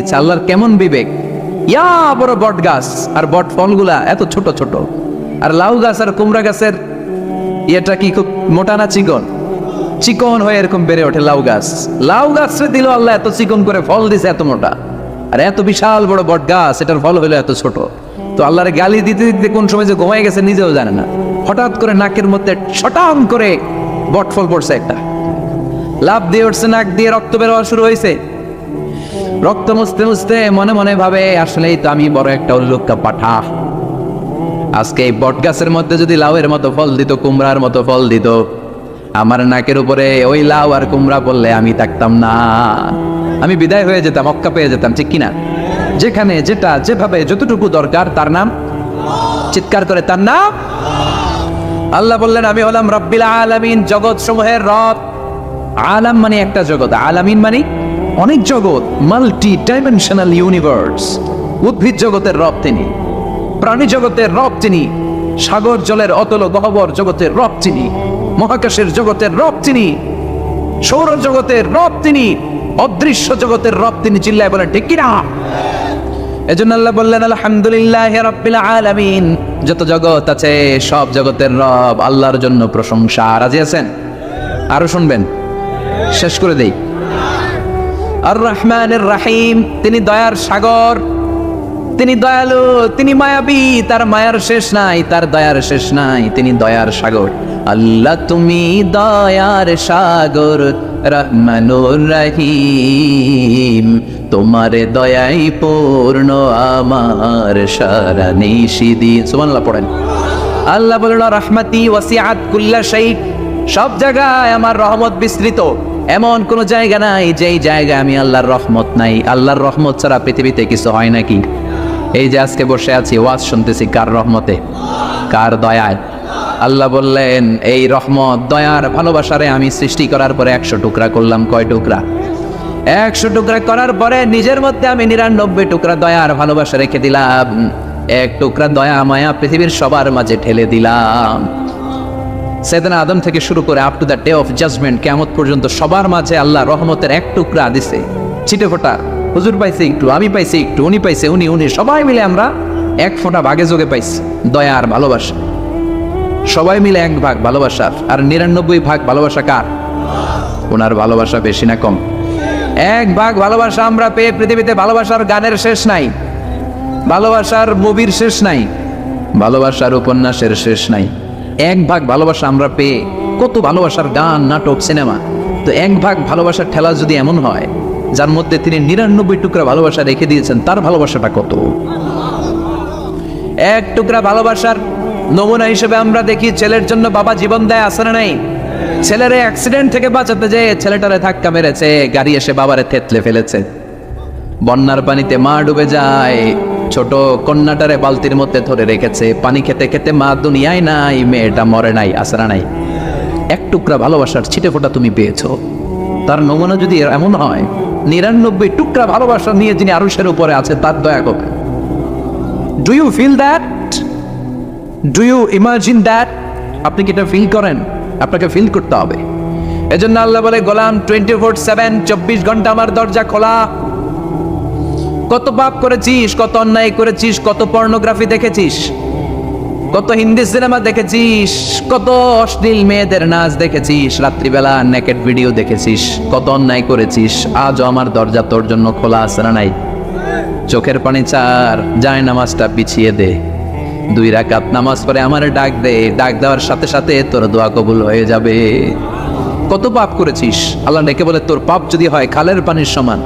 দিচ্ছে। আল্লাহর কেমন বিবেক! ইয়া বড় বট গাছ, আর বট ফলগুলা এত ছোট ছোট। আর লাউ গাছ আর কুমড়া গাছের এটা কি খুব মোটা না চিকন? চিকন হয়ে এরকম বেড়ে ওঠে লাউ গাছ। লাউ গাছরে দিল আল্লাহ এত চিকন করে, ফল দিছে এত মোটা। আর এত বিশাল বড় বট গাছ, এটার ফল হলো এত ছোট। তো আল্লাহর গালি দিতে দিতে কোন সময় যে ঘুমাই গেছে নিজেও জানে না। হঠাৎ করে নাকের মধ্যে ছটাম করে বট ফল পড়ছে একটা, লাভ দিয়ে উঠছে, নাক দিয়ে রক্ত বের হওয়া শুরু হয়েছে। রক্ত মুছতে মুছতে মনে মনে ভাবে, আসলেই তো আমি বড় একটা উল্লুক্কা পাঠা। আজকে এই বট গাছের মধ্যে যদি লাউয়ের মতো ফল দিত, কুমড়ার মতো ফল দিত, আমার নাকের উপরে ওই লাউ আর কুমড়া বললে আমি থাকতাম না, আমি বিদায় হয়ে যেতাম, মক্কা পেয়ে যেতাম, ঠিক কিনা? যেখানে যেটা যেভাবে যতটুকু দরকার তার নাম, চিৎকার করে তার নাম। আল্লাহ বললেন আমি হলাম রব্বিল আলামিন, জগৎ সমূহের রব। আলাম মানে একটা জগৎ, আলামিন মানে অনেক জগৎ, মাল্টি ডাইমেনশনাল ইউনিভার্স। উদ্ভিদ জগতের রব তিনি, প্রাণী জগতের রব তিনি, সাগর জলের অতল গহ্বর জগতের রব তিনি, মহাকাশের জগতের রব তিনি, সৌর জগতের রব তিনি, অদৃশ্য জগতের রব তিনি। চিল্লায় বলেন ঠিক কিনা? এজন্য আল্লাহ বললেন আলহামদুলিল্লাহি রাব্বিল আলামিন, যত জগৎ আছে সব জগতের রব আল্লাহর জন্য প্রশংসা। রাজি আছেন? আরো শুনবেন? শেষ করে দেই। আর রহমানির রহিম, তিনি দয়ার সাগর, তিনি দয়ালু, তিনি মায়াবী, তার মায়ার শেষ নাই, তার দয়ার শেষ নাই, তিনি দয়ার সাগর। আল্লাহ তুমি দয়ার সাগর, রহমানুর রহিম, তোমার দয়াই পূর্ণ আমার সারা নিশিদিন। সুবহানাল্লাহ পড়েন। আল্লাহ বলল রাহমাতি ওয়াসিআত কুল্লা শাই, সব জায়গায় আমার রহমত বিস্তৃত, এমন কোন জায়গা নাই যেই জায়গায় আমি আল্লাহর রহমত নাই। আল্লাহর রহমত ছাড়া পৃথিবীতে কিছু হয় নাকি? এই যে আজকে বসে আছি, ওয়াজ শুনতেছি, কার রহমতে, কার দয়ায়? আল্লাহ বললেন এই রহমত, দয়ার, ভালোবাসারে আমি সৃষ্টি করার পরে 100 টুকরা করলাম। কয় টুকরা? 100 টুকরা করার পরে নিজের মধ্যে আমি 99 টুকরা দয়ার ভালোবাসা রেখে দিলাম। 1 টুকরা দয়া মায়া পৃথিবীর সবার মাঝে ঠেলে দিলাম। সাইয়েদনা আদম থেকে শুরু করে up to the day of judgement, কিয়ামত পর্যন্ত সবার মাঝে আল্লাহ রহমতের 1 টুকরা দিছে। ছিটে ফোঁটা, হুজুর পাইছে একটু, আমি পাইছি একটু, উনি পাইছে, উনি সবাই মিলে আমরা 1 ফোঁটা ভাগে যোগে পাইছি দয়া আর ভালোবাসা। সবাই মিলে 1 ভাগ ভালোবাসার, আর 99 ভাগ ভালোবাসা কার? ওনার ভালোবাসা বেশি না কম? 1 ভাগ ভালোবাসা আমরা পেয়ে পৃথিবীতে ভালোবাসার গানের শেষ নাই, ভালোবাসার মুভির শেষ নাই, ভালোবাসার উপন্যাসের শেষ নাই। 1 ভাগ ভালোবাসা আমরা পেয়ে কত ভালোবাসার গান, নাটক, সিনেমা। তো 1 ভাগ ভালোবাসার ঠেলা যদি এমন হয়, যার মধ্যে তিনি 99 টুকরা ভালোবাসা রেখে দিয়েছেন, তার ভালোবাসাটা কত? 1 টুকরা ভালোবাসার নমুনা হিসেবে আমরা দেখি ছেলের জন্য বাবা জীবন দেয়, আছে না নাই? ছেলের অ্যাক্সিডেন্ট থেকে বাঁচাতে যেয়ে ছেলেটারে ধাক্কা মেরেছে, গাড়ি এসে বাবারে থেতলে ফেলেছে। বন্যার পানিতে মা ডুবে যায়, ছোট কন্যাটারে বালতির মধ্যে ধরে রেখেছে, পানি খেতে খেতে মা দুনিয়ায় নাই, মেয়েটা মরে নাই, আছে না নাই? 1 টুকরা ভালোবাসার ছিটে ফোঁটা তুমি পেয়েছো। তার নমুনা যদি এমন হয়, 99 টুকরা ভালোবাসা নিয়ে যিনি আরশের উপরে আছে, তার দয়া কবে? Do you feel that? Do you imagine that? আপনি কি এটা ফিল করেন? আপনাকে ফিল করতে হবে। এজন্য আল্লাহ বলে গোলাম 24/7, 24 ঘন্টা আমার দরজা খোলা। কত পাপ করেছিস, কত অন্যায় করেছিস, কত পর্নোগ্রাফি দেখেছিস, কত হিন্দি সিনেমা দেখেছিস, কত অশ্লীল মেয়েদের নাচ দেখেছিস, রাত্রিবেলা নেকেড ভিডিও দেখেছিস, কত অন্যায় করেছিস, আজও আমার দরজা তোর জন্য খোলা আছে না নাই? চোখের পানি ছাড়, যায় নামাজটা পিছিয়ে দে, 2 রাকাত নামাজ পড়ে আমারে ডাক দে, ডাক দেওয়ার সাথে সাথে তোর দোয়া কবুল হয়ে যাবে। কত পাপ করেছিস, আল্লাহ ডেকে বলে তোর পাপ যদি হয় খালের পানির সমান,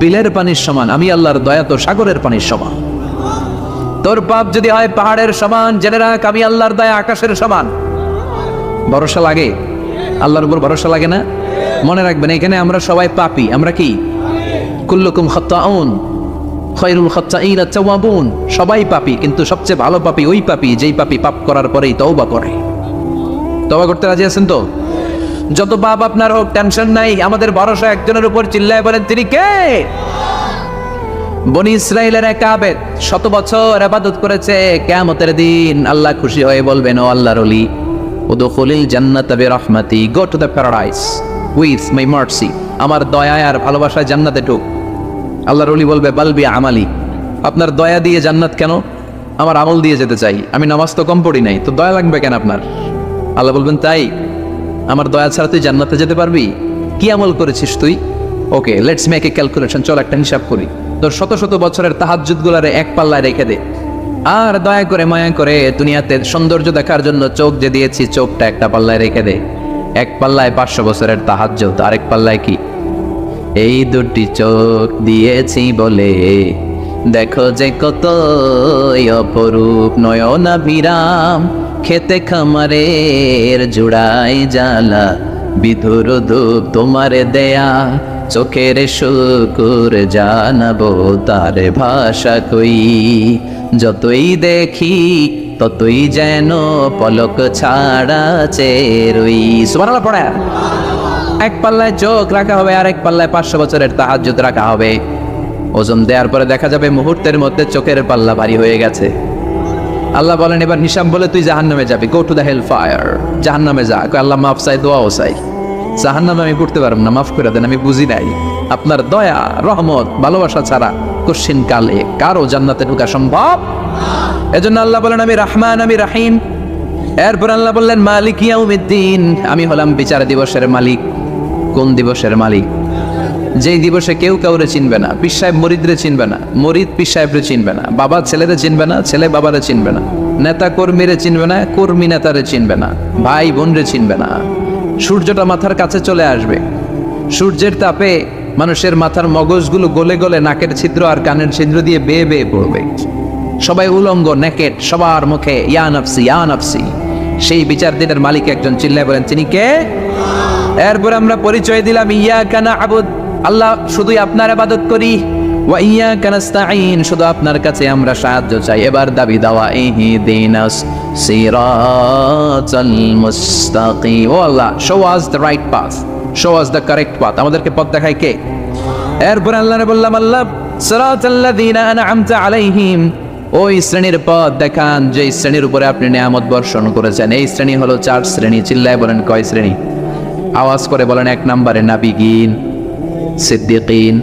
বিলের পানির সমান, আমি আল্লাহর দয়া তো সাগরের পানির সমান। তোর পাপ যদি হয় পাহাড়ের সমান, জেনে রাখ আমি আল্লাহর দয়া আকাশের সমান। ভরসা লাগে? আল্লাহর উপর ভরসা লাগে না? মনে রাখবেন এখানে আমরা সবাই পাপী। আমরা কি? কুল্লুকুম খাত্তাউন খায়রুল খাত্তাইনা তাওয়াবুন। সবাই পাপী, কিন্তু সবচেয়ে ভালো পাপী ওই পাপী যেই পাপী পাপ করার পরেই তওবা করে। তওবা করতে রাজি আছেন তো? যত পাপ আপনার হোক টেনশন নাই, আমাদের ভরসা একজনের উপর। চিল্লায় বলেন তিনি কে? বনি ইসরাইলের এক আবেদ 100 বছর ইবাদত করেছে, কিয়ামতের দিন আল্লাহ খুশি হয়ে বলবেন, ও আল্লাহর ওলি, উদখুলিল জান্নাতা বিরহমাতি, go to the paradise with my mercy. আমার দয়া আর ভালোবাসায় জান্নাতে ঢুক। আল্লাহর ওলি বলবে বালবি আমালি, আপনার দয়া দিয়ে জান্নাত কেন? আমার আমল দিয়ে যেতে চাই, আমি নামাজ তো কম পড়ি নাই, তো দয়া লাগবে কেন আপনার? আল্লাহ বলবেন তাই, আমার দয়া ছাড়া তুই জান্নাতে যেতে পারবি? কি আমল করেছিস তুই? ওকে, লেটস মেক এ ক্যালকুলেশন, চল একটা হিসাব করি। তোর শত শত বছরের তাহাজ্জুদ গুলারে এক পাল্লায় রেখে দে, আর দয়া করে মায়া করে দুনিয়াতে সৌন্দর্য দেখার জন্য চোখ যে দিয়েছি, চোখটা একটা পাল্লায় রেখে দে। এক পাল্লায় 500 বছরের তাহাজ্জুদ, আরেক পাল্লায় কি? এই দুটি চোখ দিয়েছি বলে দেখো যে কত অপরূপ নয়নাভিরাম, খেতে খামারের জুড়াই জ্বালা, বিধুর ধূপ তোমারে দেয়া, চোখের শুকুর জানাবো তার ভাষা কই। যতই দেখি ততই যেন পলক ছাড়া চেরই। সুবহানাল্লাহ পড়ে। এক পাল্লায় চোখ রাখা হবে, আর এক পাল্লায় 500 বছরের তাহাজ্জুদ রাখা হবে। ওজন দেওয়ার পরে দেখা যাবে মুহূর্তের মধ্যে চোখের পাল্লা ভারী হয়ে গেছে। আল্লাহ বলেন এবার হিসাব বলে তুই জাহান্নামে যাবি, go to the hell fire, জাহান্নামে যা। আল্লাহ মাফ চাই, দোয়াও চাই, জাহান্নামে আমি পড়তে পারবো না, মাফ করে দেন, আমি বুঝি নাই। আপনার দয়া রহমত ভালোবাসা ছাড়া কশিন কালে কারো জান্নাতে ঢোকা সম্ভব? এজন্য আল্লাহ বলেন আমি রহমান, আমি রাহিম। এরপর আল্লাহ বললেন মালিক ইয়াউমিদ্দিন, আমি হলাম বিচার দিবসের মালিক। কোন দিবসের মালিক? যেই দিবসে কেউ কাউরে চিনবে না, পীর সাহেব মরিদরে চিনবে না, মরিদ পীর সাহেবরে চিনবে না, বাবা ছেলেরে চিনবে না, ছেলে বাবারে চিনবে না, নেতা কর্মীরে চিনবে না, কর্মী নেতারে চিনবে না, ভাই বোনরে চিনবে না। সূর্যটা মাথার কাছে চলে আসবে, সূর্যের তাপে মানুষের মাথার মগজগুলো গলে গলে নাকের ছিদ্র আর কানের ছিদ্র দিয়ে বেয়ে বেয়ে পড়বে। সবাই উলঙ্গ নেকেট, সবার মুখে ইয়া নাফসি ইয়া নাফসি। সেই বিচার দিনের মালিক একজন চিল্লায় বলেন তিনি কে? এরপর আমরা পরিচয় দিলাম ইয়াকা না'বুদ, আল্লাহ শুধুই আপনার ইবাদত করি, ওয়া ইয়াকা নাস্তাঈন, শুধু আপনার কাছে আমরা সাহায্য চাই। এবার দাবি দাওয়া ইহদিনাস সিরাতাল মুস্তাকিম, O Allah show us the right path, show us the correct path, আমাদেরকে পথ দেখায় কে? এরপর আল্লাহরে বললাম আল্লাহ সিরাতাল্লাযীনা আন'আমতা আলাইহিম, ওই শ্রেণীর পথ দেখান যে শ্রেণীর উপরে আপনি নিয়ামত বর্ষণ করেছেন। এই শ্রেণী হলো 4 শ্রেণী। চিল্লায় বলেন কয় শ্রেণী? আওয়াজ করে বলেন। 1 নম্বরে নাবিগিন, সিদ্দিকিন,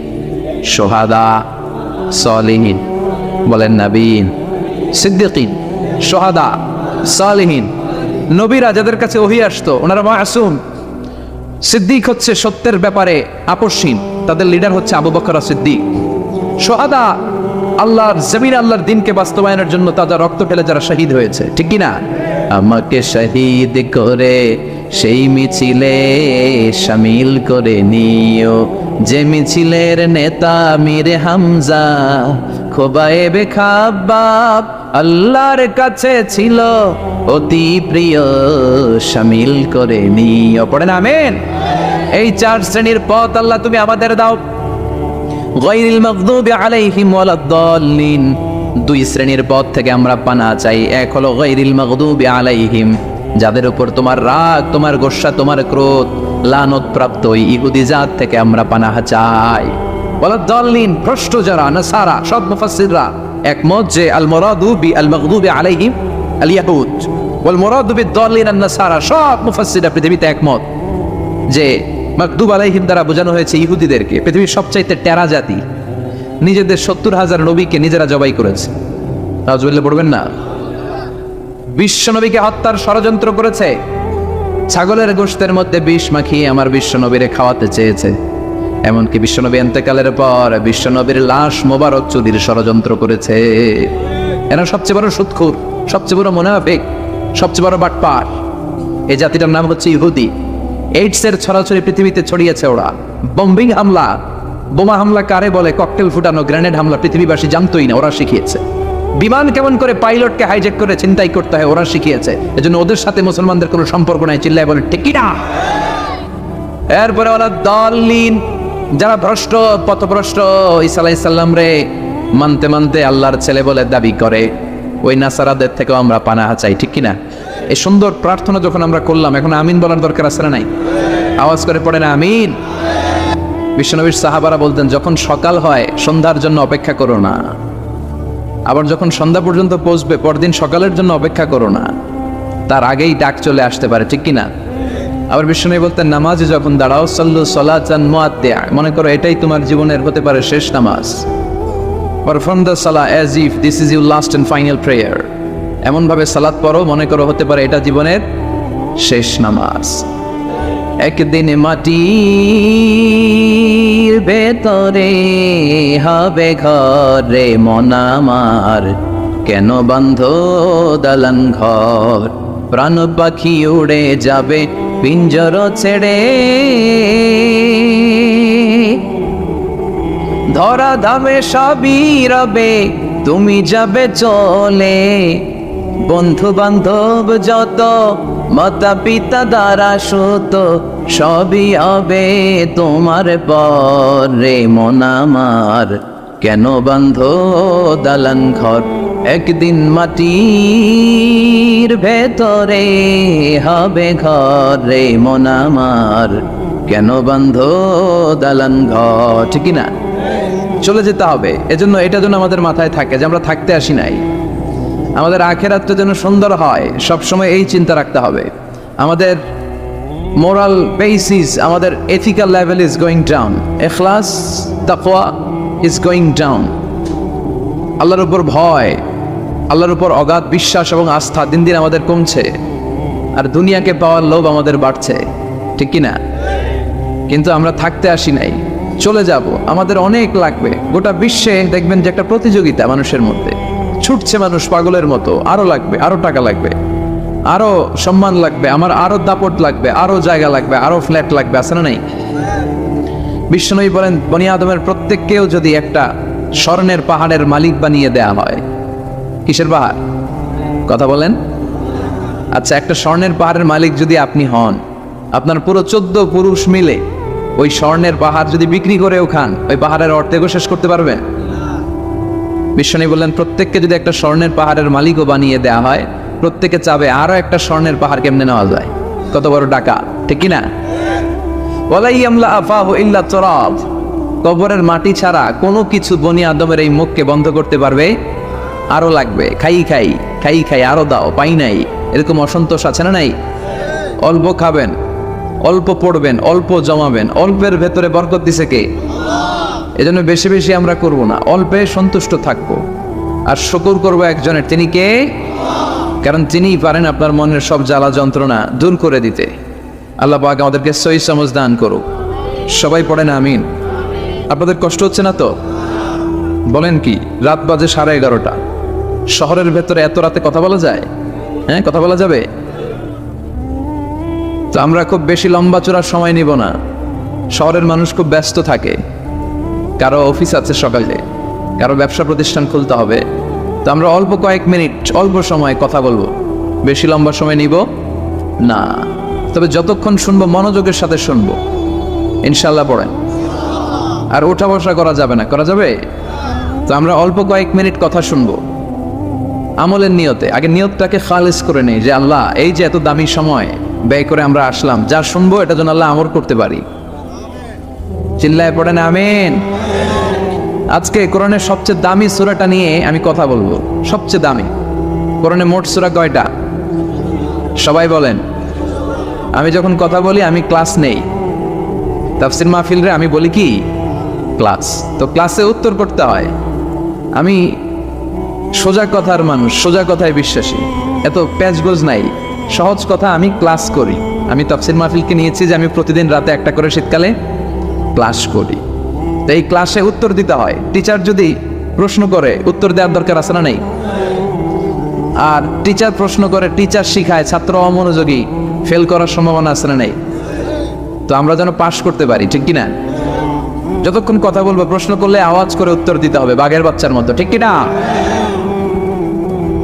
শুহাদা, সালিহিন। বলেন নাবিয়িন, সিদ্দিকিন, শুহাদা, সালিহিন। নবীরা যাদের কাছে ওহী আসতো ওনারা মাসুম। সিদ্দিক হচ্ছে সত্যের ব্যাপারে আপসহীন, তাদের লিডার হচ্ছে আবু বকর সিদ্দিক। শুহাদা আল্লাহর জমিন আল্লাহর দিনকে বাস্তবায়নের জন্য তাদের রক্ত ফেলে যারা শহীদ হয়েছে, ঠিক কি না? আমাকে শহীদ করে সেই মিছিলে শামিল করে নিও, যে মিছিলের নেতা মীরে হামজা, খোবায়েবে খাব্বাব আল্লাহর কাছে ছিল অতি প্রিয়, শামিল করে নিও। পড়েন আমিন। এই 4 শ্রেণীর পথ আল্লাহ তুমি আমাদের দাও। গায়রিল মাগদুবি আলাইহিম ওয়ালাদ-দাল্লিন, 2 শ্রেণীর পথ থেকে আমরা পানা চাই। এক হলো গায়রিল মাগদুবি আলাইহিম, যাদের উপর তোমার রাগ, তোমার গোসা, তোমার ক্রোধ, লানত প্রাপ্ত ওই ইহুদি জাত থেকে আমরা পানাহ চাই। ওয়ালাদ-দাল্লিন, ভ্রষ্ট যারা নাসারা। সব মুফাসসিররা একমত যে আল মুরাদু বি আল মাগদুবি আলাইহিম আল ইয়াহুদ ওয়াল মুরাদু বিদ-দাল্লিন আন-নাসারা। সব মুফাসসিররা পৃথিবীতে একমত যে মাগদুব আলাইহিম দ্বারা বোঝানো হয়েছে ইহুদিদেরকে। পৃথিবীর সবচাইতে টেরা জাতি, নিজেদের 70,000 নবীকে নিজেরা জবাই করেছে। নাউজুবিল্লাহ পড়বেন না? বিশ্ব নবীকে হত্যার ষড়যন্ত্র করেছে, ছাগলের গোশতের মধ্যে বিষ মাখিয়ে আমার বিশ্ব নবীরে খাওয়াতে চেয়েছে। এমনকি বিশ্ব নবী ইন্তেকালের পর বিশ্ব নবীর লাশ মোবারক চুরির ষড়যন্ত্র করেছে। এরা সবচেয়ে বড় সুদখোর, সবচেয়ে বড় মুনাফিক, সবচেয়ে বড় বাটপার। এই জাতিটার নাম হচ্ছে ইহুদি। এইডসের ছড়াছড়ি পৃথিবীতে ছড়িয়েছে ওরা। বম্বিং হামলা, বোমা হামলা কারে বলে, ককটেল ফুটানো, গ্রেনেড হামলা পৃথিবীবাসী জানতোই না, ওরা শিখিয়েছে। বিমান কেমন করে পাইলটকে হাইজ্যাক করে ছিনতাই করতে হয় ওরা শিখিয়েছে। এজন্য ওদের সাথে মুসলমানদের কোনো সম্পর্ক নাই। চিল্লায় বলে ঠিক কি না? এরপরে ওয়ালাদ-দাল্লিন, যারা ভ্রষ্ট, পথভ্রষ্ট, ঈসা আলাইহিস সালাম রে মানতে মানতে আল্লাহর ছেলে বলে দাবি করে, ওই নাসারাদের থেকেও আমরা পানাহ চাই, ঠিক কি না? এই সুন্দর প্রার্থনা যখন আমরা করলাম, এখন আমিন বলার দরকার আছে না নাই? আওয়াজ করে পড়ে না আমিন। বিশ্বনবীর সাহাবারা বলতেন যখন সকাল হয় সন্ধ্যার জন্য অপেক্ষা করো না, আবার যখন সন্ধ্যা পর্যন্ত পৌঁছবে পরদিন সকালের জন্য অপেক্ষা করো না, তার আগেই ডাক চলে আসতে পারে, ঠিক কি না? আবার বিষ্ণু বলতেন নামাজে যখন দাঁড়াও সাল্লু সালাতান মুআদ্দিয়া, মনে করো এটাই তোমার জীবনের হতে পারে শেষ নামাজ। Perform the Salah as if this is your last and final prayer, এমনভাবে সালাত পড়ো মনে করো হতে পারে এটা জীবনের শেষ নামাজ। একদিন মাটির ভেতরে হবে ঘরে মন আমার, কেন বন্ধ দালান ঘর, প্রাণ পাখি উড়ে যাবে পিঞ্জর ছেড়ে, ধরা ধামে সবই রবে তুমি যাবে চলে, বন্ধু বান্ধব যত মাতা পিতা দ্বারা সুত সবই হবে তোমার পরে মন আমার, কেন বন্ধ দালান ঘর, একদিন মাটির ভেতরে হবে ঘরে মন আমার, কেন বন্ধ দালান ঘর। ঠিক না? চলে যেতে হবে। এজন্য এটা যেন আমাদের মাথায় থাকে যে আমরা থাকতে আসি নাই, আমাদের আখেরাতটা যেন সুন্দর হয়, সবসময় এই চিন্তা রাখতে হবে। আমাদের মোরাল বেসিস, আমাদের ethical level is going down, ইখলাস তাকওয়া ইজ গোয়িং ডাউন। আল্লাহর উপর ভয়, আল্লাহর উপর অগাধ বিশ্বাস এবং আস্থা দিন দিন আমাদের কমছে, আর দুনিয়াকে পাওয়ার লোভ আমাদের বাড়ছে। ঠিক কি না? কিন্তু আমরা থাকতে আসি নাই, চলে যাব। আমাদের অনেক লাগবে। গোটা বিশ্বে দেখবেন যে একটা প্রতিযোগিতা মানুষের মধ্যে, ছুটছে মানুষ পাগলের মতো, আরো লাগবে, আরো টাকা লাগবে, আরো সম্মান লাগবে, আমার আরো দাপট লাগবে, আরো জায়গা লাগবে, আরো ফ্ল্যাট লাগবে, আছে না নাই? বিশ্বনবী বলেন বনি আদমের প্রত্যেককেও যদি একটা স্বর্ণের পাহাড়ের মালিক বানিয়ে দেয়া হয়, কিসের পাহাড়? কথা বলেন। আচ্ছা, একটা স্বর্ণের পাহাড়ের মালিক যদি আপনি হন, আপনার পুরো 14 পুরুষ মিলে ওই স্বর্ণের পাহাড় যদি বিক্রি করেও খান, ওই পাহাড়ের অর্ধেকও শেষ করতে পারবেন? বিশ্বনবী বললেন প্রত্যেককে যদি একটা স্বর্ণের পাহাড়ের মালিকও বানিয়ে দেয়া হয়, প্রত্যেকে চাবে আরো একটা স্বর্ণের পাহাড় কেমনে নেওয়া যায়। কত বড় টাকা, ঠিক কি না? ওয়ালাই আমলা আফাহু ইল্লা তুরাব, কবরের মাটি ছাড়া কোনো কিছু বনি আদমের এই মুখকে বন্ধ করতে পারবে? আরো লাগবে, খাই খাই খাই খাই, আরো দাও, পাই নাই, এরকম অসন্তোষ আছে না নাই? অল্প খাবেন, অল্প পড়বেন, অল্প জমাবেন, অল্পের ভেতরে বরকত দিছে কে? এজন্য বেশি বেশি আমরা করব না, অল্পে সন্তুষ্ট থাকবো, আর শুকর করবো একজনের, তিনি কে? কারণ তিনিই পারেন আপনার মনের সব জ্বালা যন্ত্রণা দূর করে দিতে। আল্লাহ পাক আমাদেরকে সহি সমঝ দান করুক। সবাই পড়েন আমিন। আপনাদের কষ্ট হচ্ছে না তো? বলেন কি, রাত বাজে 11:30, শহরের ভেতরে এত রাতে কথা বলা যায়? হ্যাঁ, কথা বলা যাবে? তো আমরা খুব বেশি লম্বা চূড়ার সময় নিব না। শহরের মানুষ খুব ব্যস্ত থাকে, কারো অফিস আছে সকালে, কারো ব্যবসা প্রতিষ্ঠান খুলতে হবে। তো আমরা অল্প কয়েক মিনিট, অল্প সময় কথা বলবো, বেশি লম্বা সময় নিব না। তবে যতক্ষণ শুনবো মনোযোগের সাথে শুনবো, ইনশাল্লাহ পড়েন। আর ওঠা বসা করা যাবে না, করা যাবে? তো আমরা অল্প কয়েক মিনিট কথা শুনবো আমলের নিয়তে। আগে নিয়তটাকে খালিস করে নেই যে আল্লাহ, এই যে এত দামি সময় ব্যয় করে আমরা আসলাম, যা শুনবো এটা যেন আল্লাহ আমল করতে পারি। চিল্লায় পড়েন আমিন। আজকে কোরআনের সবচেয়ে দামি সূরাটা নিয়ে আমি কথা বলবো। সবচেয়ে দামি কোরআনে মোট সূরা কয়টা? সবাই বলেন। আমি যখন কথা বলি আমি ক্লাস নেই, তাফসীর মাহফিলরে আমি বলি কি ক্লাস। তো ক্লাসে উত্তর করতে হয়। আমি সোজা কথার মানুষ, সোজা কথায় বিশ্বাসী, এত প্যাচগোজ নাই, সহজ কথা। আমি ক্লাস করি। আমি তাফসীর মাহফিলকে নিয়েছি যে আমি প্রতিদিন রাতে একটা করে শীতকালে ক্লাস করি। তো এই ক্লাসে উত্তর দিতে হয়। টিচার যদি প্রশ্ন করে উত্তর দেওয়ার দরকার আছে না নাই? আর টিচার প্রশ্ন করে, টিচার শিখায়, ছাত্র অমনোযোগী, ফেল করার সম্ভাবনা আছে না নাই? তো আমরা যেন পাস করতে পারি, ঠিক কিনা? যতক্ষণ কথা বলবো, প্রশ্ন করলে আওয়াজ করে উত্তর দিতে হবে, বাঘের বাচ্চার মতো, ঠিক কিনা?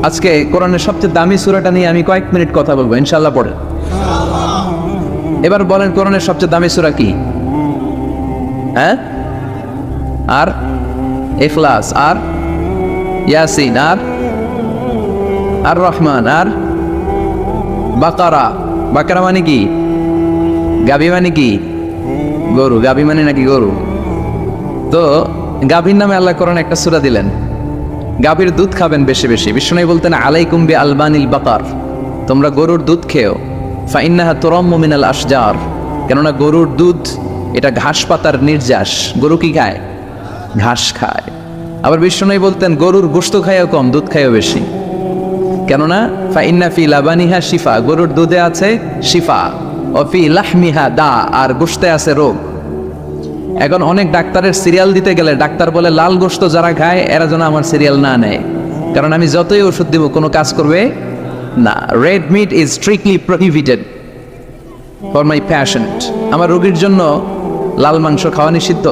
আজকে কোরআনের সবচেয়ে দামি সূরাটা নিয়ে আমি কয়েক মিনিট কথা বলবো, ইনশাআল্লাহ পড়ে। এবার বলেন কোরআনের সবচেয়ে দামি সূরা কি? হ্যাঁ? আর ইখলাস, আর ইয়াসিন, আর রহমান, আর বাকারা। বাকারা মানে কি? গাভী মানে কি? গরু। গাভী মানে নাকি গরু? তো গাভীর নামে আল্লাহ কোরআনে একটা সূরা দিলেন। গাভীর দুধ খাবেন বেশি বেশি। বিষ্ণু বলতেন আলাইকুম বি আলবানিল বাকার, তোমরা গরুর দুধ খেও। ফাইন্নাহা তুরাম্মু মিনাল আশজার, কেননা গরুর দুধ এটা ঘাস পাতার নির্যাস। গরু কি খায়? ঘাস খায়। আবার বিষ্ণু বলতেন গরুর গোশত খায়ও কম, দুধ খায়ও বেশি। কেননা ফাইন্না ফি লাবানিহা শিফা, গরুর দুধে আছে শিফা, ও ফি লাহমিহা দা, আর গোশতে আছে রোগ। এখন অনেক ডাক্তারের সিরিয়াল দিতে গেলে ডাক্তার বলে লাল গোশত যারা খায় এরা যেন আমার সিরিয়াল না নেয়, কারণ আমি যতই ওষুধ দিব কোনো কাজ করবে না। Red meat is strictly prohibited for my patient. আমার রোগীর জন্য লাল মাংস খাওয়া নিষিদ্ধ।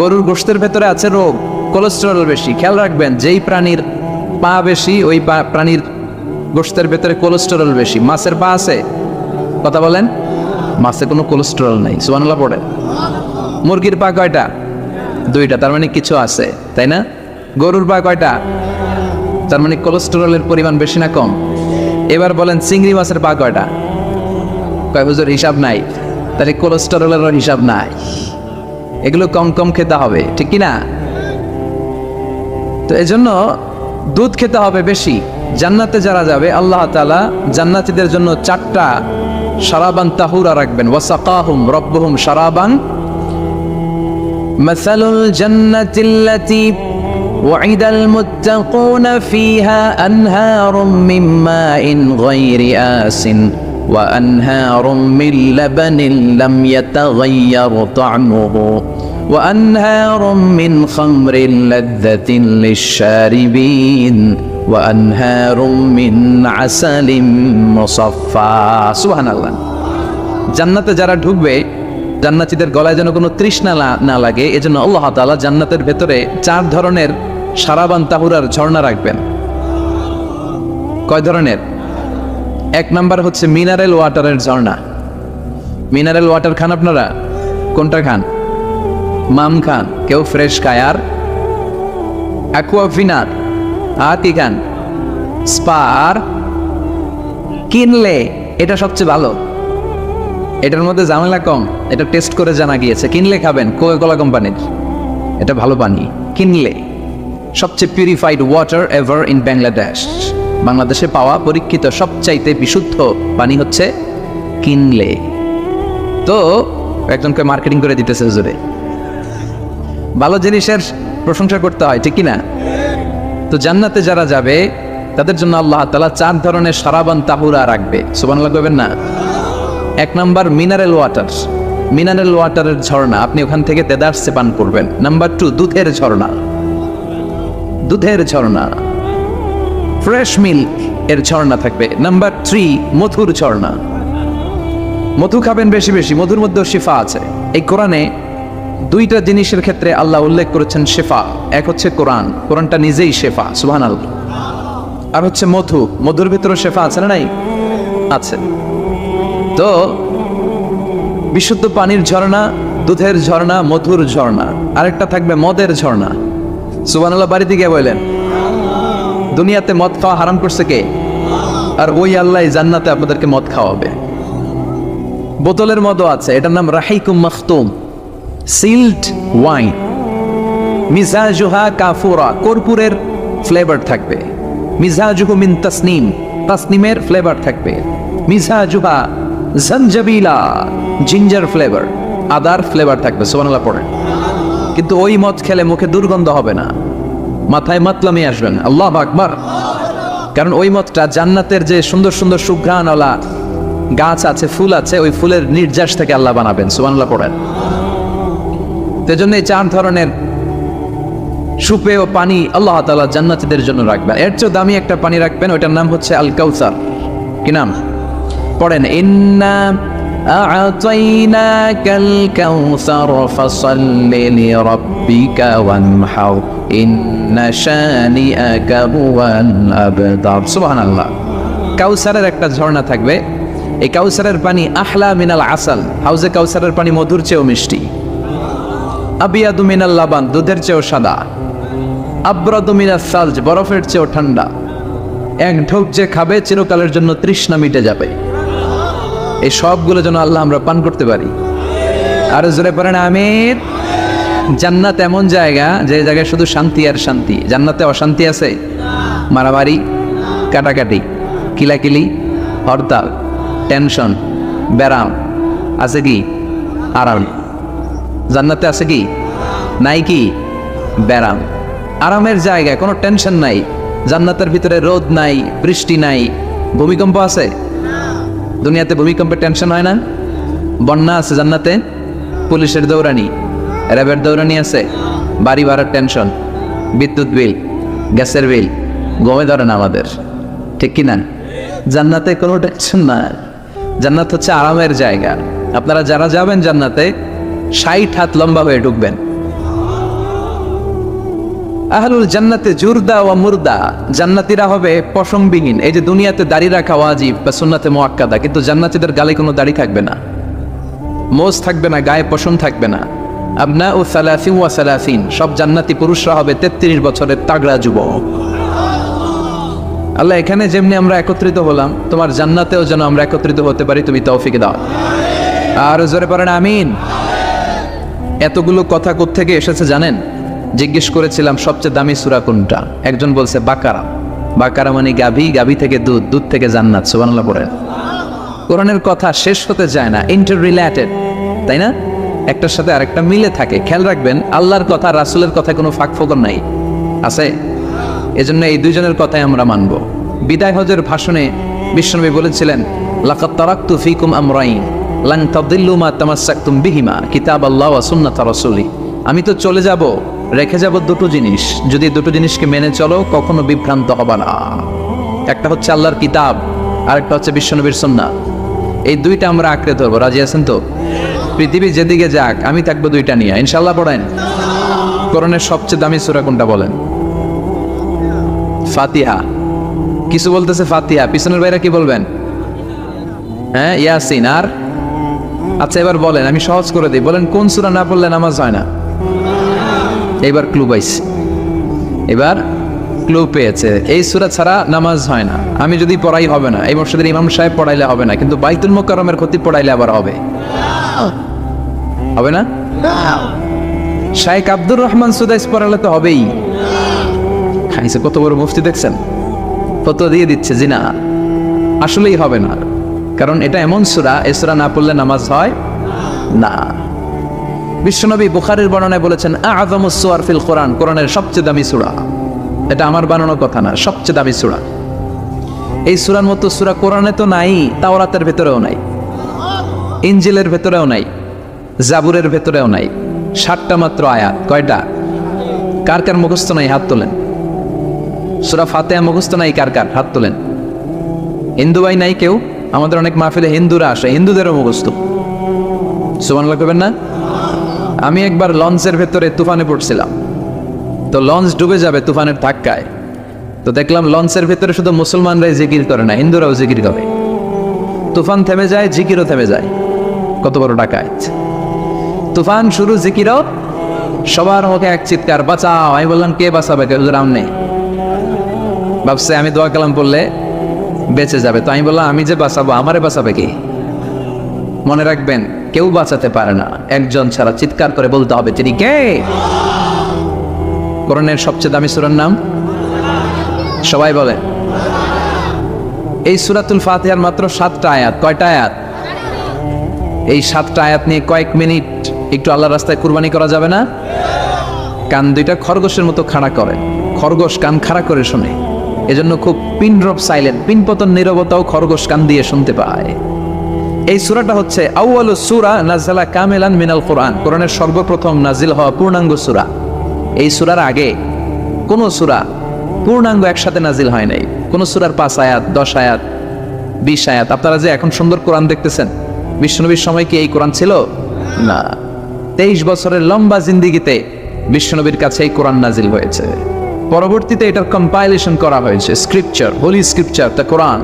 গরুর গোশতের ভেতরে আছে রোগ, কোলেস্টেরল বেশি। খেয়াল রাখবেন, যেই প্রাণীর পা বেশি ওই প্রাণীর গোশতের ভেতরে কোলেস্টেরল বেশি। মাছের পা আছে? কথা বলেন। মাছে কোনো কোলেস্টেরল নাই, সুবহানাল্লাহ পড়ে। মুরগির পা কয়টা? দুইটা, তার মানে কিছু আছে, তাই না? গরুর পা কয়টা? তার মানে কোলেস্টেরলের পরিমাণ বেশি না কম? এবার বলেন চিংড়ি মাছের পা কয়টা? কয় হুজুর হিসাব নাই। তাহলে কোলেস্টেরলেরও হিসাব নাই। এগুলো কম কম খেতে হবে, ঠিক কি না? তো এজন্য দুধ খেতে হবে বেশি। জান্নাতে যারা যাবে আল্লাহ তাআলা জান্নাতীদের জন্য 4টা শারাবান তাহুরা রাখবেন। ওয়াসাকাহুম রাব্বুহুম শারাবান মাসালুল জান্নাতিল্লাতী ওয়াইদাল মুত্তাকুনা ফিহা আনহারুম মিন মাইন গায়রি আসিন ওয়া আনহারুম মিন লাবানিন লাম ইয়াতাগায়্যার তা'মুহু وأنهار من خمر لذة للشاربين وأنهار من عسل مصفى سبحان الله। জান্নাতে যারা ঢুকবে জান্নাতীদের গলায় যেন কোনো তৃষ্ণা না লাগে, এজন্য আল্লাহ তাআলা জান্নাতের ভেতরে 4 ধরনের শারাবান তাহুরার ঝর্ণা রাখবেন। কয় ধরনের? 1 নাম্বার হচ্ছে মিনারেল ওয়াটারের ঝর্ণা। মিনারেল ওয়াটার খান আপনারা? কোনটা খান? মাম খান, কেউ ফ্রেশ খায়, আর অ্যাকুয়াফিনার, আর কি খান? স্পা, আর কিনলে। এটা সবচেয়ে ভালো, এটার মধ্যে ঝামেলা কম, এটা টেস্ট করে জানা গিয়েছে। কিনলে খাবেন কোকা-কোলা কোম্পানির, এটা ভালো পানি। কিনলে সবচেয়ে purified water ever in Bangladesh. বাংলাদেশে পাওয়া পরীক্ষিত সবচাইতে বিশুদ্ধ পানি হচ্ছে কিনলে। তো একজনকে মার্কেটিং করে দিতেছে হুজুরে। ভালো জিনিসের প্রশংসা করতে হয়, ঠিক কিনা? তো জান্নাতে যারা যাবে তাদের জন্য আল্লাহ তাআলা 4 ধরনের শারাবান তাহুরা রাখবে। সুবহানাল্লাহ কইবেন না? 1 নাম্বার মিনারেল ওয়াটার, মিনারেল ওয়াটারের ঝর্ণা, আপনি ওখান থেকে দেদারসে পান করবেন। নাম্বার 2 দুধের ঝর্ণা, দুধের ঝর্ণা, ফ্রেশ মিল্ক এর ঝর্ণা থাকবে। নাম্বার 3 মধুর ঝর্ণা, মধু খাবেন বেশি বেশি, মধুর মধ্যেও শিফা আছে। এই কোরআনে 2টা জিনিসের ক্ষেত্রে আল্লাহ উল্লেখ করেছেন শেফা। এক হচ্ছে কোরআন, কোরআনটা নিজেই শেফা, সুবহানাল্লাহ। আর হচ্ছে মধু, মধুর ভিতরে শেফা আছে না নাই? আছে। তো বিশুদ্ধ পানির ঝর্ণা, দুধের ঝর্ণা, মধুর ঝর্ণা। আরেকটা থাকবে মদের ঝর্ণা। সুবহানাল্লাহ বাড়িতে গিয়ে বললেন, দুনিয়াতে মদ খাওয়া হারাম করছে কে? আর ওই আল্লাহ জান্নাতে আপনাদেরকে মদ খাওয়াবে। বোতলের মদও আছে, এটার নাম রাহিকুম মাখতুম, সিল্ড ওয়াইন। মিজাজুহা কাফুরা, কর্পূরের ফ্লেভার থাকবে। মিজাজুহু মিন তাসনিম, তাসনিমের ফ্লেভার থাকবে। মিজাজুহা জনজাবিলা, জিঞ্জার ফ্লেভার, আদার ফ্লেভার থাকবে। সুবহানাল্লাহ পড়েন। কিন্তু ওই মদ খেলে মুখে দুর্গন্ধ হবে না, মাথায় মাতলামি আসবে না। আল্লাহু আকবার। কারণ ওই মদটা জান্নাতের যে সুন্দর সুন্দর সুঘ্রাণওয়ালা গাছ আছে, ফুল আছে, ওই ফুলের নির্যাস থেকে আল্লাহ বানাবেন। সুবহানাল্লাহ পড়েন। সেজন্য এই 4 ধরনের সুপেয় পানি আল্লাহ তাআলা জান্নাতীদের জন্য রাখবেন। এর চেয়ে দামি একটা পানি রাখবেন, ওইটার নাম হচ্ছে আল কাউসার। কি নাম? পড়েন, ইন্না আ'তাইনাকাল কাউসার ফাসাল্লি লিরাব্বিকা ওয়ানহার ইন্না শানিআকা হুয়াল আবতার। সুবহানাল্লাহ। কাউসারের একটা ঝর্ণা থাকবে। এই কাউসারের পানি আহলা মিনাল আসাল, হাউজে কাউসারের পানি মধুর চেয়েও মিষ্টি। আবিয়াদু মিনাল লাবান, দুধের চেয়েও সাদা। আবরাদু মিনাস সালজ, বরফের চেয়েও ঠান্ডা। এক ঢোক যে খাবে চিরকালের জন্য তৃষ্ণা মিটে যাবে। এই সবগুলো যেন আল্লাহ আমরা পান করতে পারি। আর জোরে পড়েন আমিন। জান্নাত এমন জায়গা যে জায়গায় শুধু শান্তি আর শান্তি। জান্নাতে অশান্তি আছে? মারামারি, কাটাকাটি, কিলাকিলি, হরতাল, টেনশন, ব্যারাম। আছে কি? আরাম। জান্নাতে আছে কি? নাই কি? ব্যারাম। আরামের জায়গায় কোনো টেনশন নাই। জান্নাতের ভিতরে রোদ নাই, বৃষ্টি নাই, ভূমিকম্প আছে? দুনিয়াতে ভূমিকম্পের টেনশন হয় না? বন্যা আছে জান্নাতে? পুলিশের দৌড়ানি, র্যাবের দৌড়ানি আছে? বাড়ি ভাড়ার টেনশন, বিদ্যুৎ বিল, গ্যাসের বিল, গমে ধরে না আমাদের, ঠিক কিনা? জান্নাতে কোনো টেনশন না। জান্নাত হচ্ছে আরামের জায়গা। আপনারা যারা যাবেন জান্নাতে 60 হাত লম্বা হয়ে ঢুকবেন। আহলুল জান্নাতে জুরদা ওয়া মুরদা, জান্নাতীরা হবে পশমবিহীন। এই যে দুনিয়াতে দাড়ি রাখা ওয়াজিব বা সুন্নাতে মুআক্কাদা, কিন্তু জান্নাতীদের গালে কোনো দাড়ি থাকবে না, মোজ থাকবে না, গায়ে পশম থাকবে না। আবনাউ সালাসিন ওয়া সালাসিন, সব জান্নাতি পুরুষরা হবে 33 বছরের তাগড়া যুবক। আল্লাহ, এখানে যেমনি আমরা একত্রিত হলাম, তোমার জান্নাতেও যেন আমরা একত্রিত হতে পারি, তুমি তৌফিক দাও। আর জোরে পড়েন আমিন। এতগুলো কথা কোত্থেকে এসেছে জানেন? জিজ্ঞেস করেছিলাম সবচেয়ে দামি সূরা কোনটা, একজন বলছে বাকারা। বাকারা মানে গাভী, গাভী থেকে দুধ, দুধ থেকে জান্নাত। সুবহানাল্লাহ পড়েন। কোরআনের কথা শেষ হতে যায় না, ইন্টার রিলেটেড, তাই না? একটার সাথে আরেকটা মিলে থাকে। খেয়াল রাখবেন, আল্লাহর কথা রাসূলের কথায় কোনো ফাঁকফোকর নাই, আছে? এজন্য এই দুইজনের কথাই আমরা মানব। বিদায় হজের ভাষণে বিশ্বনবী বলেছিলেন, লাকাদ তারাকতু ফীকুম আমরাইন লান তাদিল্লু মা তামাসসাকতুম বিহিমা কিতাবাল্লাহ ওয়া সুন্নাত রাসূলি। আমি তো চলে যাব, রেখে যাব দুটো জিনিস, যদি দুটো জিনিসকে মেনে চলো কখনো বিভ্রান্ত হবে না। একটা হচ্ছে আল্লাহর কিতাব, আর একটা হচ্ছে বিশ্বনবীর সুন্নাহ। এই দুইটা আমরা আঁকড়ে ধরবো। রাজি আছেন তো? পৃথিবী যেদিকে যাক আমি থাকবো দুইটা নিয়ে, ইনশাআল্লাহ। পড়েন। কোরআনের সবচেয়ে দামি সূরা কোনটা বলেন? ফাতিহা। কিছু বলতেছে ফাতিহা, পিছনের ভাইরা কি বলবেন? হ্যাঁ, ইয়াসিন। আর আচ্ছা, এবার বলেন, আমি সহজ করে দিই, বলেন কোন সূরা না পড়লে নামাজ হয় না? এবার ক্লু পাইছে, এবার ক্লু পেয়েছে। এই সূরা ছাড়া নামাজ হয় না। আমি যদি পড়াই হবে না, এই মসজিদের ইমাম সাহেব পড়াইলে হবে না, কিন্তু বাইতুল মুকাররমের খতিব পড়াইলে আবার হবে। হবে না? শাইখ আব্দুর রহমান সুদাইস পড়ালে তো হবেই। খাইছে কত বড় মুফতি দেখছেন, ফতোয়া দিয়ে দিচ্ছে জি না, আসলেই হবে না। কারণ এটা এমন সূরা, এই সূরা না পড়লে নামাজ হয় না। বিশ্বনবী বুখারীর বর্ণনায় বলেছেন, আ'যামুস সুওয়ার ফিল কোরআন, কোরআনের সবচেয়ে দামি সূরা। এটা আমার বানানো কথা না, সবচেয়ে দামি সূরা। এই সূরার মতো সূরা কোরআনে তো নাই, তাওরাতের ভেতরেও নাই, ইনজিলের ভেতরেও নাই, জাবুরের ভেতরেও নাই। 60টা মাত্র আয়াত। কয়টা? কার কার মুখস্থ নাই হাত তোলেন। সূরা ফাতিহা মুখস্থ নাই কার কার? হাত তোলেন। হিন্দু ভাই নাই কেউ? আমাদের অনেক মাহফিলে হিন্দুরা আসে, হিন্দুদেরও মুখস্থ। সুবহানাল্লাহ কইবেন না? আমি একবার লঞ্চের ভেতরে তুফানে পড়ছিলাম, তো লঞ্চ ডুবে যাবে তুফানের ধাক্কায়। তো দেখলাম লঞ্চের ভেতরে শুধু মুসলমানরাই জিকির করে না, হিন্দুরাও জিকির করে। তুফান থেমে যায়, জিকিরও থেমে যায়। কত বড় ডাকাত! তুফান শুরু, জিকিরও। সবার মুখে এক চিৎকার, বাঁচাও। আমি বললাম, কে বাঁচাবে? কেউ হুজুর আমনে। ভাবছে আমি দোয়া কালাম পড়লে বেঁচে যাবে, তো আমি বললাম, আমি যে বাঁচাবো, আমারে বাঁচাবে কি? মনে রাখবেন, কেউ বাঁচাতে পারে না, একজন ছাড়া। চিৎকার করে বলতে হবে, তিনি কে? কোরআনের সবচেয়ে দামি সূরার নাম সবাই বলেন। এই সূরাতুল ফাতিহার মাত্র 7টা আয়াত। কয়টা আয়াত? এই 7টা আয়াত নিয়ে কয়েক মিনিট একটু আল্লাহর রাস্তায় কুরবানি করা যাবে না? কান দুইটা খরগোশের মতো খাড়া করেন। খরগোশ কান খাড়া করে শোনে, এজন্য খুব পিন ড্রপ সাইলেন্ট, পিন পতন নীরবতাও খরগোশ কান দিয়ে শুনতে পায়। এই সূরাটা হচ্ছে আউয়ালুস সূরা নাযালা কামিলান মিনাল কোরআন, কোরআনের সর্বপ্রথম নাজিল হওয়া পূর্ণাঙ্গ সূরা। এই সূরার আগে কোন সূরা পূর্ণাঙ্গ একসাথে নাজিল হয় নাই। কোন সূরার 5 আয়াত, 10 আয়াত, 20 আয়াত। আপনারা যে এখন সুন্দর কোরআন দেখতেছেন, বিশ্বনবীর সময় কি এই কোরআন ছিল? না। 23 বছরের লম্বা জিন্দেগিতে বিশ্বনবীর কাছে এই কোরআন নাজিল হয়েছে। পরবর্তীতে এটার কম্পাইলেশন করা হয়েছে, scripture, holy scripture, the Quran,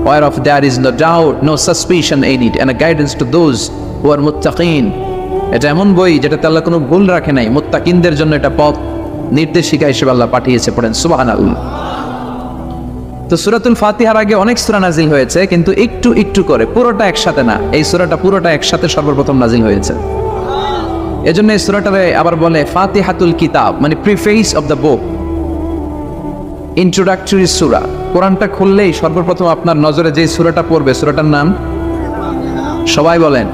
whereof there is no doubt, no suspicion in it, and a guidance to those who are muttaqin. এটা এমন বই যেটাতে আল্লাহ কোনো ভুল রাখে নাই, মুত্তাকিনদের জন্য এটা পথ নির্দেশিকা হিসেবে আল্লাহ পাঠিয়েছে। পড়েন সুবহানাল্লাহ। তো সূরাতুল ফাতিহার আগে অনেক সূরা নাজিল হয়েছে, কিন্তু একটু একটু করে, পুরোটা একসাথে না। এই সূরাটা পুরোটা একসাথে সর্বপ্রথম নাজিল হয়েছে। এজন্য এই সূরাটারে আবার বলে ফাতিহাতুল কিতাব, মানে preface of the book, introductory সূরা। কোরআনটা খুললেই সর্বপ্রথম আপনার নজরে যে সূরাটা পড়বে, সূরাটার নাম সবাই বলেন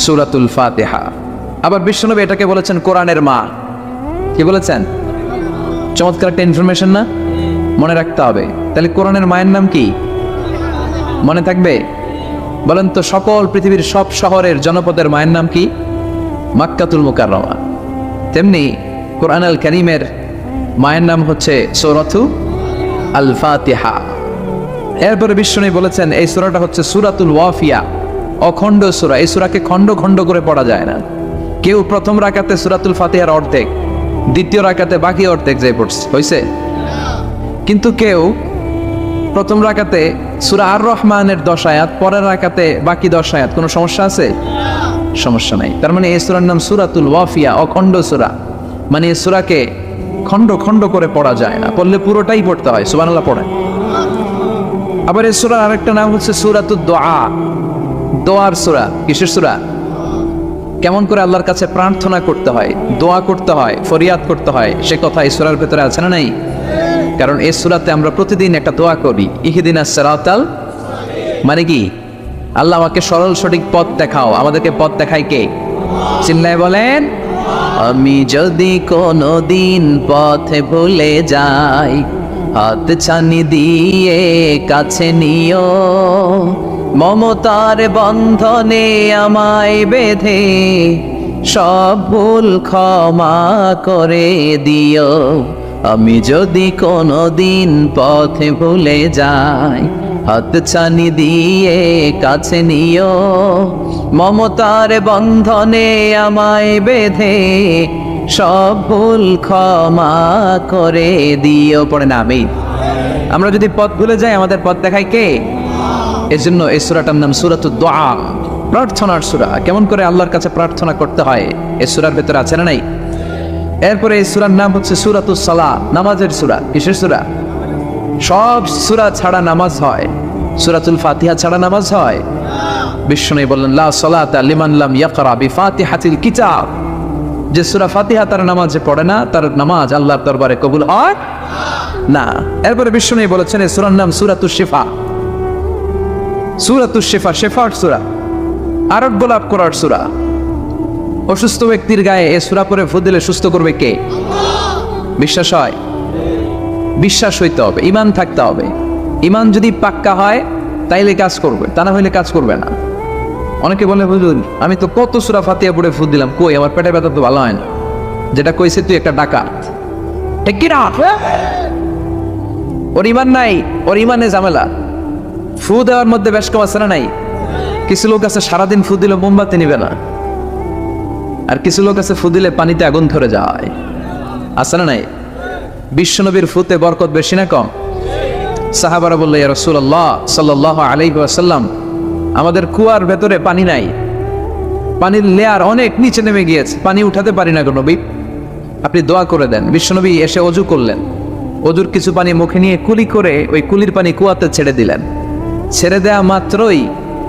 সূরাতুল ফাতিহা। আবার বিশ্বনবী এটাকে বলেছেন কোরআনের মা। কি বলেছেন? চমৎকার একটা ইনফরমেশন না? মনে রাখতে হবে। তাহলে কোরআনের মায়ের নাম কি? মনে থাকবে? বলেন তো, সকল পৃথিবীর সব শহরের জনপদের মায়ের নাম কি? মাক্কাতুল মুকাররমা। তেমনি কোরআন আল কারীমের মায়ের নাম হচ্ছে সূরাতু আল ফাতিহা। এরপরে বিশ্বনবী বলেছেন এই সূরাটা হচ্ছে সূরাতুল ওয়াফিয়া, অখণ্ড সূরা। এই সূরাকে খণ্ড খণ্ড করে পড়া যায় না। কেউ প্রথম রাকাতে সূরাতুল ফাতিহার অর্ধেক, দ্বিতীয় রাকাতে বাকি অর্ধেক যে পড়ছে হইছে। কিন্তু কেউ প্রথম রাকাতে সূরা আর রহমানের 10 আয়াত, পরের রাকাতে বাকি 10 আয়াত। কোনো সমস্যা আছে? সমস্যা নাই। তার মানে এই সূরার নাম সূরাতুল ওয়াফিয়া, অখণ্ড সূরা। মানে এই সূরাকে খণ্ড খণ্ড করে পড়া যায় না, পড়লে পুরোটাই পড়তে হয়। সুবহানাল্লাহ পড়েন। আবার এই সূরার আরেকটা নাম হচ্ছে সূরাতুদ দুআ, দোয়ার সূরা। কিসের সূরা? কেমন করে আল্লাহর কাছে প্রার্থনা করতে হয়, দোয়া করতে হয়, ফরিয়াদ করতে হয়, সে কথা এই সূরার ভেতরে আছে না নাই? কারণ এই সূরাতে আমরা প্রতিদিন একটা দোয়া করি, ইহদিনাস সিরাতাল, মানে কি? আল্লাহ আমাকে সরল সঠিক পথ দেখাও। আমাদেরকে পথ দেখায় কে? চিল্লায় বলেন। আমি যদি কোনোদিন পথে ভুলে যাই, হাত ছানি দিয়ে কাছে নিও, মমতার বন্ধনে আমায় বেঁধে সব ভুল ক্ষমা করে দিও। আমি যদি কোনোদিন পথে ভুলে যাই, হাত ছানি দিয়ে কাছে নিও, মমতার বন্ধনে আমায় বেঁধে সব ভুল ক্ষমা করে দিও। পড়ে না আমি। আমরা যদি পথ ভুলে যাই, আমাদের পথ দেখায় কে? এজন্য এই সূরাটার নাম সূরাতুদ দুআ, প্রার্থনার সূরা। কেমন করে আল্লাহর কাছে প্রার্থনা করতে হয় এই সূরার ভেতরে আছে না নাই? এরপরে এই সূরার নাম হচ্ছে সূরাতুস সালাহ, নামাজের সূরা। কিসের সূরা? সব সূরা ছাড়া নামাজ হয়, সূরাতুল ফাতিহা ছাড়া নামাজ হয়? বিশ্বনবী বললেন লা সালাতা লিমান লাম ইয়াকরা বিফাতিহাতিল কিতাব। যে সূরা ফাতিহা তার নামাজে পড়ে না, তার নামাজ আল্লাহর দরবারে কবুল হয় না। এরপরে বিশ্বনবী বলেছেন এই সূরার নাম সূরাতুশ শিফা। সূরাতুশ শিফা, শিফার সূরা, আরোগ্য লাভ করার সূরা। অসুস্থ ব্যক্তির গায়ে এই সূরা পড়ে ফু দিলে সুস্থ করবে কে? বিশ্বাস হয়? বিশ্বাস হইতে হবে, ঈমান থাকতে হবে। ঈমান যদি পাক্কা হয় তাইলে কাজ করবে, তা না হইলে কাজ করবে না। অনেকে বলে হুজুর আমি তো কত সূরা ফাতিহা পড়ে ফু দিলাম, কই আমার পেটের ব্যথা তো ভালো হয় না। যেটা কইছে তুই একটা ডাকাত, ঠিক কি না? ওর ঈমান নাই, ওর ঈমানে ঝামেলা। ফু দেওয়ার মধ্যে বেশ কম আছে না নাই? কিছু লোক আছে সারাদিন ফু দিলে মোমবাতি নিবে না, আর কিছু লোক আছে ফু দিলে পানিতে আগুন ধরে যায়, আছে না নাই? বিশ্বনবীর ফুতে বরকত বেশি না কম? সাহাবারা বলল ইয়া রাসূলুল্লাহ সাল্লাল্লাহু আলাইহি ওয়াসাল্লাম, আমাদের কুয়ার ভেতরে পানি নাই, পানির লেয়ার অনেক নিচে নেমে গিয়েছে, পানি উঠাতে পারি না গো নবী, আপনি দোয়া করে দেন। বিশ্বনবী এসে ওযু করলেন, ওযুর কিছু পানি মুখে নিয়ে কুলি করে ওই কুলির পানি কুয়াতে ছেড়ে দিলেন। ছেড়ে দেয়া মাত্রই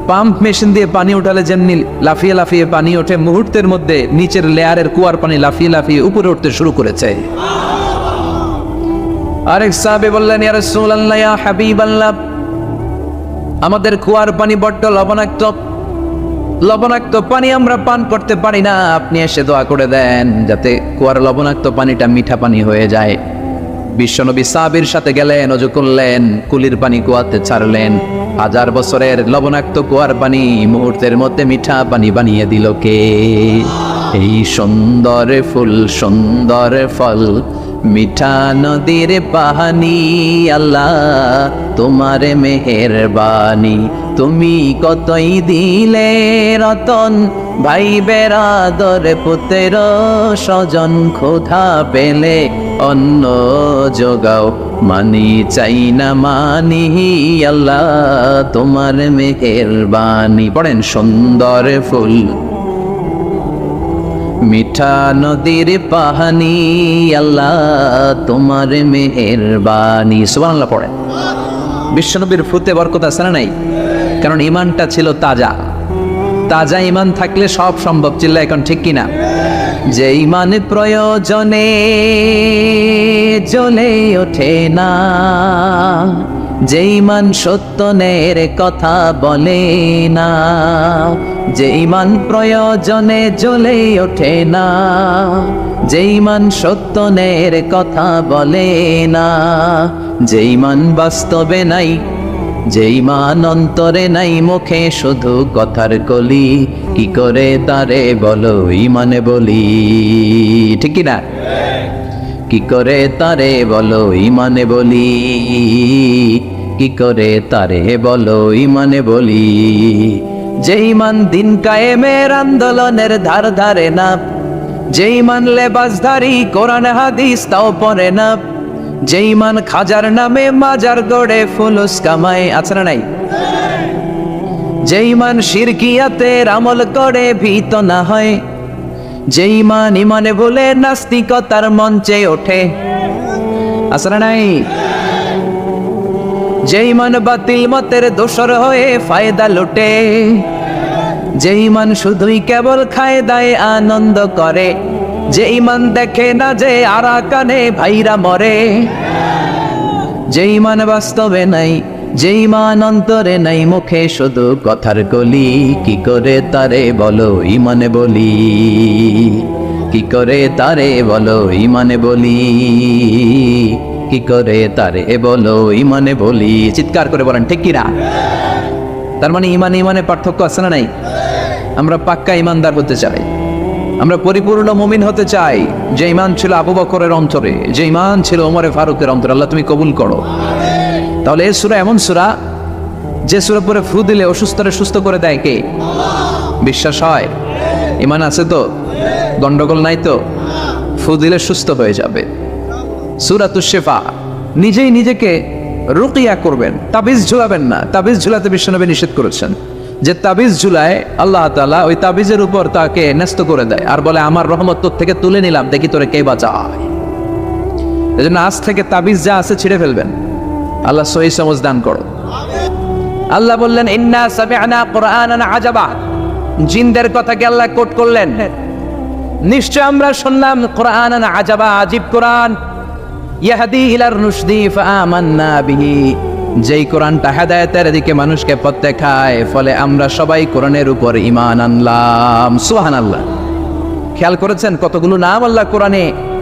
পাম্প মেশিন দিয়ে পানি উঠালে যেমনি লাফিয়ে লাফিয়ে পানি ওঠে, মুহূর্তের মধ্যে নিচের লেয়ারের কুয়ার পানি লাফিয়ে লাফিয়ে উপরে উঠতে শুরু করেছে। আরেক সাহাবী বললেন ইয়া রাসূলুল্লাহ ইয়া হাবিবাল্লাহ, আমাদের কুয়ার পানি বড্ড লবণাক্ত, লবণাক্ত পানি আমরা পান করতে পারি না, আপনি এসে দোয়া করে দেন যাতে কুয়ার লবণাক্ত পানিটা মিঠা পানি হয়ে যায়। বিশ্বনবী সাহাবীর সাথে গেলেন, ওযু করলেন, কুলির পানি কুয়াতে ছাড়লেন। 1000 বছরের লবণাক্ত কুয়ার পানি মুহূর্তের মধ্যে মিঠা পানি বানিয়ে দিল কে? এই সুন্দর ফুল, সুন্দর ফল, মিঠা নদীর পানি, আল্লাহ তোমার মেহেরবানি। তুমি কতই দিলে রতন, ভাই বেরাদর পুত্র স্বজন, ক্ষুধা পেলে অন্ন যোগাও, মানি চাই না মানি, আল্লাহ তোমার মেহেরবানি। পড়েন সুন্দর ফুল, মিঠা নদীর পানি, আল্লাহ তোমার মেহেরবানি। সুবহানাল্লাহ পড়েন। বিশ্বনবীর ফুতে বরকত আছে না নাই? কারণ ঈমানটা ছিল তাজা। তাজা ঈমান থাকলে সব সম্ভব। চিল্লা এখন ঠিক কিনা? যে ঈমান প্রয়োজনে জ্বলে ওঠে না, যেই মান সত্য ন্যায়ের কথা বলে না, যেই মান প্রয়োজনে জ্বলে ওঠে না, যেই মান সত্য ন্যায়ের কথা বলে না, যেই মান বাস্তবে নাই, যেই মান অন্তরে নাই, মুখে শুধু কথার কলি, কি করে তারে বলো ইমানে বলি, ঠিক কি না? কি করে তারে বলো ইমানে বলি, কি করে তারে বলো ইমানে বলি। যেই মান দিন কায়েমের আন্দোলনের ধার ধারে না, যেই মান লেবাসধারী কোরআন হাদিস তাও পড়ে না, যেই মান খাজার নামে মাজার গড়ে ফুলুস কামায়, আছে না নাই? যেই মান শিরকিয়াতের আমল করে ভীত না হয়, যেই মান ইমানে বলে নাস্তিকতার মঞ্চে ওঠে, আছে না নাই? যেই মান বাতিল মতের দোসর হয়ে ফায়দা লুটে, যেই মান শুধুই কেবল খায় দায় আনন্দ করে, যেই মান দেখে না যে আরাকানে ভাইরা মরে, যেই মান বাস্তবে নাই, যেই মান অন্তরে নাই, মুখে শুধু কথার কলি, কি করে তারে বলো ইমানে বলি, কি করে তারে বলো ইমানে বলি, কি করে তারে বলো ইমানে বলি। চিৎকার করে বলেন ঠিক কিনা? তার মানে ইমান ইমানে পার্থক্য আছে না নাই? আমরা পাক্কা ইমানদার হতে চাই, আমরা পরিপূর্ণ মুমিন হতে চাই। যে ইমান ছিল আবু বকরের অন্তরে, যে ইমান ছিল ওমরে ফারুকের অন্তরে, আল্লাহ তুমি কবুল করো। তাহলে এই সূরা এমন সূরা যে সূরা পরে ফু দিলে অসুস্থরে সুস্থ করে দেয় কে? বিশ্বাস হয়? ইমান আছে তো? গন্ডগোল নাই তো? ফু দিলে সুস্থ হয়ে যাবে। সূরাতুশ শিফা, নিজেই নিজেকে রুকিয়া করবেন, তাবিজ ঝুলাবেন না। তাবিজ ঝুলাতে বিশ্বনবী নিষেধ করেছেন। যে তাবিজ ঝুলায় আল্লাহ তাআলা ওই তাবিজের উপর তাকে ন্যস্ত করে দেয় আর বলে আমার রহমত তোর থেকে তুলে নিলাম, দেখি তোরে কে বাঁচায়। এজন্য আজ থেকে তাবিজ যা আছে ছিঁড়ে ফেলবেন। আল্লাহ সহি সমঝ দান করো। আল্লাহ বললেন ইন্না সামি'না কুরআনান আজাবা, জিনদের কথাকে আল্লাহ কোট করলেন। নিশ্চয় আমরা শুনলাম কুরআনান আজাবা, আজীব কোরআন, ইয়াহদি ইলার রুশদি ফাআমান্না বিহি, যেই কোরআনটা হেদায়েতের দিকে মানুষকে পথ দেখায়, ফলে আমরা সবাই কোরআনের উপর ঈমান আনলাম। সুবহানাল্লাহ। খেয়াল করেছেন কতগুলো নাম আল্লাহ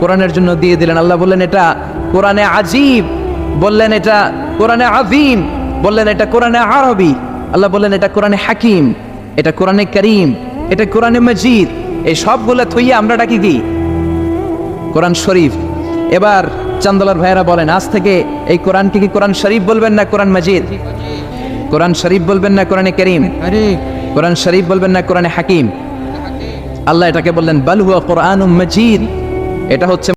কোরআনের জন্য দিয়ে দিলেন। আল্লাহ বললেন এটা কোরআনে আজীব, বললেন এটা কোরআনে আযীম, বললেন এটা কোরআনে আরবি, আল্লাহ বললেন এটা কোরআনে হাকিম, এটা কোরআনে করিম, এটা কোরআনে মজিদ। এই সবগুলো থইয়া আমরা ডাকি কি? কোরআন শরীফ। এবার চান্দলার ভাইয়েরা বলেন আজ থেকে এই কোরআনকে কি কোরআন শরীফ বলবেন না কোরআন মজিদ? কোরআন শরীফ বলবেন না কোরআনে করিম? কোরআন শরীফ বলবেন না কোরআনে হাকিম? আল্লাহ এটাকে বললেন বাল হুয়া কোরআনুম মজিদ, এটা হচ্ছে